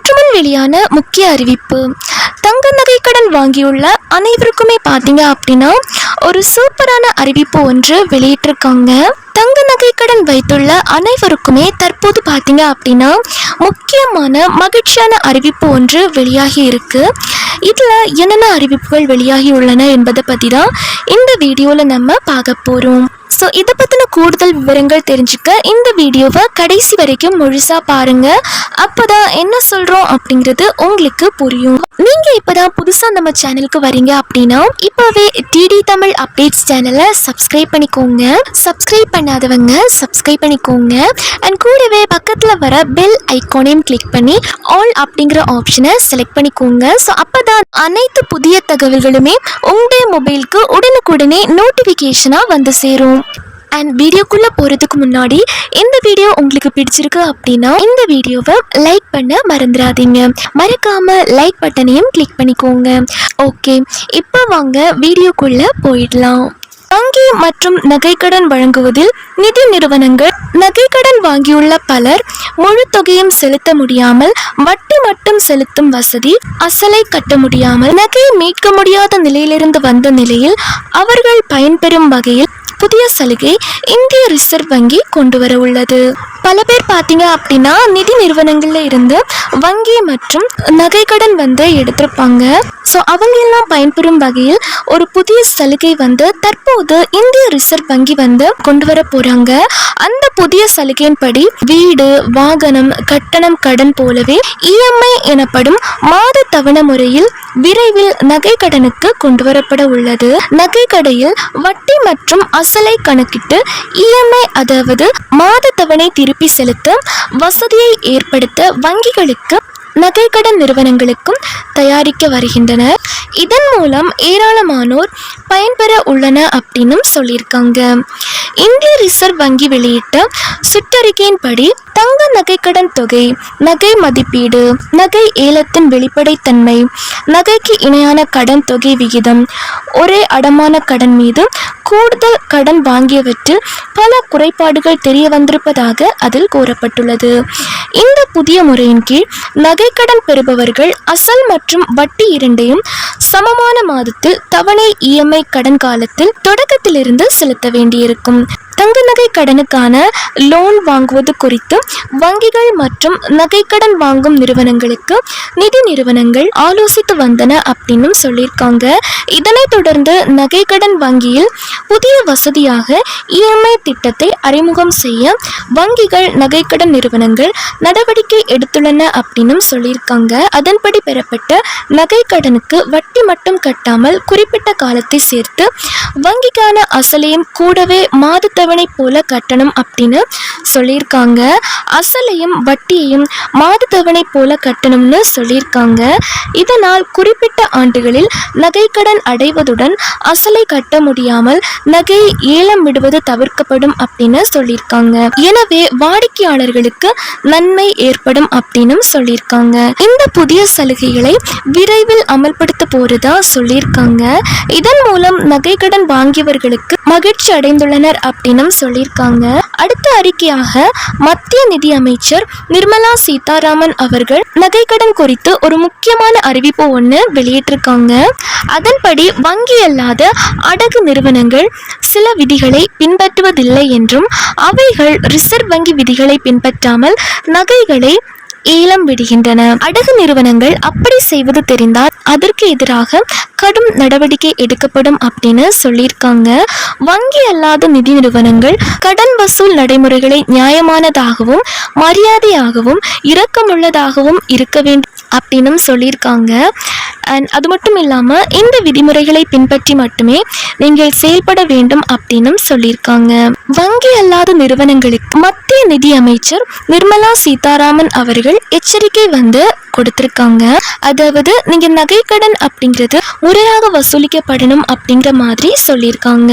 சற்றுமுன் வெளியான முக்கிய அறிவிப்பு. தங்க நகை கடன் வாங்கியுள்ள அனைவருக்குமே பார்த்தீங்க அப்படின்னா ஒரு சூப்பரான அறிவிப்பு ஒன்று வெளியிட்டிருக்காங்க. தங்க நகை கடன் வைத்துள்ள அனைவருக்குமே தற்போது பார்த்தீங்க அப்படின்னா முக்கியமான மகிழ்ச்சியான அறிவிப்பு ஒன்று வெளியாகி இருக்கு. இதில் என்னென்ன அறிவிப்புகள் வெளியாகி உள்ளன என்பதை பற்றி தான் இந்த வீடியோவில் நம்ம பார்க்க போகிறோம். ஸோ இதை பற்றின கூடுதல் விவரங்கள் தெரிஞ்சுக்க இந்த வீடியோவை கடைசி வரைக்கும் முழுசாக பாருங்கள். அப்போ தான் என்ன சொல்கிறோம் அப்படிங்கிறது உங்களுக்கு புரியும். நீங்கள் இப்போ தான் புதுசாக நம்ம சேனலுக்கு வரீங்க அப்படின்னா இப்போவே டிடி தமிழ் அப்டேட்ஸ் சேனலை சப்ஸ்கிரைப் பண்ணிக்கோங்க. சப்ஸ்கிரைப் பண்ணாதவங்க சப்ஸ்கிரைப் பண்ணிக்கோங்க. அண்ட் கூடவே பக்கத்தில் வர பெல் ஐக்கானையும் கிளிக் பண்ணி ஆல் அப்படிங்கிற ஆப்ஷனை செலக்ட் பண்ணிக்கோங்க. ஸோ அப்போ தான் அனைத்து புதிய தகவல்களுமே உங்களுடைய மொபைலுக்கு உடனுக்குடனே நோட்டிஃபிகேஷனாக வந்து சேரும். அண்ட் வீடியோக்குள்ளே போகிறதுக்கு முன்னாடி இந்த வீடியோ உங்களுக்கு பிடிச்சிருக்கு அப்படின்னா இந்த வீடியோவை லைக் பண்ண மறந்துடாதீங்க. மறக்காமல் லைக் பட்டனையும் கிளிக் பண்ணிக்கோங்க. ஓகே, இப்போ வாங்க வீடியோக்குள்ளே போயிடலாம். வங்கி மற்றும் நகைக்கடன் வழங்குவதில் நிதி நிறுவனங்கள் நகைக்கடன் வாங்கியுள்ள பலர் முழு தொகையும் செலுத்த முடியாமல் வட்டி மட்டும் செலுத்தும் வசதி, அசலை கட்ட முடியாமல் நகை மீட்க முடியாத நிலையிலிருந்து வந்த நிலையில் அவர்கள் பயன்பெறும் வகையில் புதிய சலுகை இந்திய ரிசர்வ் வங்கி கொண்டு வர உள்ளது. பல பேர் பார்த்தீங்க அப்படின்னா நிதி நிறுவனங்கள்ல இருந்து வங்கி மற்றும் நகைக்கடன் எடுத்திருப்பாங்க. ஸோ அவங்க எல்லாம் பயன்பெறும் வகையில் ஒரு புதிய சலுகை தற்போது இந்திய ரிசர்வ் வங்கி கொண்டு வர போறாங்க. அந்த புதிய சலுகையின்படி வீடு, வாகனம், கட்டணம், கடன் போலவே இஎம்ஐ எனப்படும் மாத தவணை முறையில் விரைவில் நகை கடனுக்கு கொண்டு வரப்பட உள்ளது. நகை கடையில் வட்டி மற்றும் அசலை கணக்கிட்டு இஎம்ஐ அதாவது மாத தவணை திருப்பி செலுத்த வசதியை ஏற்படுத்த வங்கிகளுக்கு நகைக்கடன் நிறுவனங்களுக்கும் தயாரிக்க வருகின்றனர். இதன் மூலம் ஏராளமானோர் பயன்பெற உள்ளன அப்படின்னு சொல்லியிருக்காங்க. இந்திய ரிசர்வ் வங்கி வெளியிட்ட சுற்றறிக்கையின்படி தங்க நகைக்கடன் தொகை, நகை மதிப்பீடு, நகை ஏலத்தின் வெளிப்படைத்தன்மை, நகைக்கு இணையான கடன் தொகை விகிதம், ஒரே அடமான கடன் மீது கூடுதல் கடன் வாங்கியவற்றில் பல குறைபாடுகள் தெரிய வந்திருப்பதாக அதில் கூறப்பட்டுள்ளது. இந்த புதிய முறையின் கீழ் நகைக்கடன் பெறுபவர்கள் அசல் மற்றும் வட்டி இரண்டையும் சமமான மாதத்தில் தவணை இஎம்ஐ கடன் காலத்தில் தொடக்கத்திலிருந்து செலுத்த வேண்டியிருக்கும். தங்க நகை கடனுக்கான லோன் வாங்குவது குறித்து வங்கிகள் மற்றும் நகைக்கடன் வாங்கும் நிறுவனங்களுக்கு நிதி நிறுவனங்கள் ஆலோசித்து வந்தன அப்படின்னு சொல்லியிருக்காங்க. இதனைத் தொடர்ந்து நகைக்கடன் வங்கியில் புதிய வசதியாக இஎம்ஐ திட்டத்தை அறிமுகம் செய்ய வங்கிகள், நகைக்கடன் நிறுவனங்கள் நடவடிக்கை எடுத்துள்ளன அப்படின்னு சொல்லியிருக்காங்க. அதன்படி பெறப்பட்ட நகைக்கடனுக்கு வட்டி மட்டும் கட்டாமல் குறிப்பிட்ட காலத்தை சேர்த்து வங்கிக்கான அசலையும் கூடவே மாத தவணை போல கட்டணம் அப்படின்னு சொல்லியிருக்காங்க. அசலையும் வட்டியையும் மாத தவணை போல கட்டணம்னு சொல்லியிருக்காங்க. இதனால் குறிப்பிட்ட ஆண்டுகளில் நகைக்கடன் அடைவதுடன் அசலை கட்ட முடியாமல் நகை ஏலம் விடுவது தவிர்க்கப்படும் அப்படின்னு சொல்லியிருக்காங்க. எனவே வாடிக்கையாளர்களுக்கு நன்மை ஏற்படும் அப்படின்னு சொல்லியிருக்காங்க. இந்த புதிய சலுகைகளை விரைவில் அமல்படுத்த போறதா சொல்லியிருக்காங்க. இதன் மூலம் நகைக்கடன் வாங்கியவர்களுக்கு மகிழ்ச்சி அடைந்துள்ளனர் அப்படின்னு சொல்லியிருக்காங்க. அடுத்த அறிக்கையாக மத்திய நிதி அமைச்சர் நிர்மலா சீதாராமன் அவர்கள் நகைக்கடன் குறித்து ஒரு முக்கியமான அறிவிப்பு ஒன்று வெளியிட்டிருக்காங்க. அதன்படி வங்கி அல்லாத அடகு நிறுவனங்கள் சில விதிகளை பின்பற்றுவதில்லை என்றும் அவைகள் ரிசர்வ் வங்கி விதிகளை பின்பற்றாமல் நகைகளை ஏலம் விடுகின்றன. அடகு நிறுவனங்கள் அப்படி செய்வது தெரிந்தால் அதற்கு எதிராக கடும் நடவடிக்கை எடுக்கப்படும் அப்படின்னு சொல்லியிருக்காங்க. வங்கி அல்லாத நிதி நிறுவனங்கள் கடன் வசூல் நடைமுறைகளை நியாயமானதாகவும் மரியாதையாகவும் இரக்கமுள்ளதாகவும் இருக்க வேண்டும் அப்படின்னு சொல்லியிருக்காங்க. அண்ட் அது மட்டும் இல்லாமல் இந்த விதிமுறைகளை பின்பற்றி மட்டுமே நீங்கள் செயல்பட வேண்டும் அப்படின்னு சொல்லியிருக்காங்க. வங்கி அல்லாத நிறுவனங்களுக்கு மத்திய நிதி அமைச்சர் நிர்மலா சீதாராமன் அவர்கள் எச்சரிக்கை கொடுத்திருக்காங்க. அதாவது நீங்க நகைக்கடன் அப்படிங்கிறது முறையாக வசூலிக்கப்படணும் அப்படிங்கிற மாதிரி சொல்லியிருக்காங்க.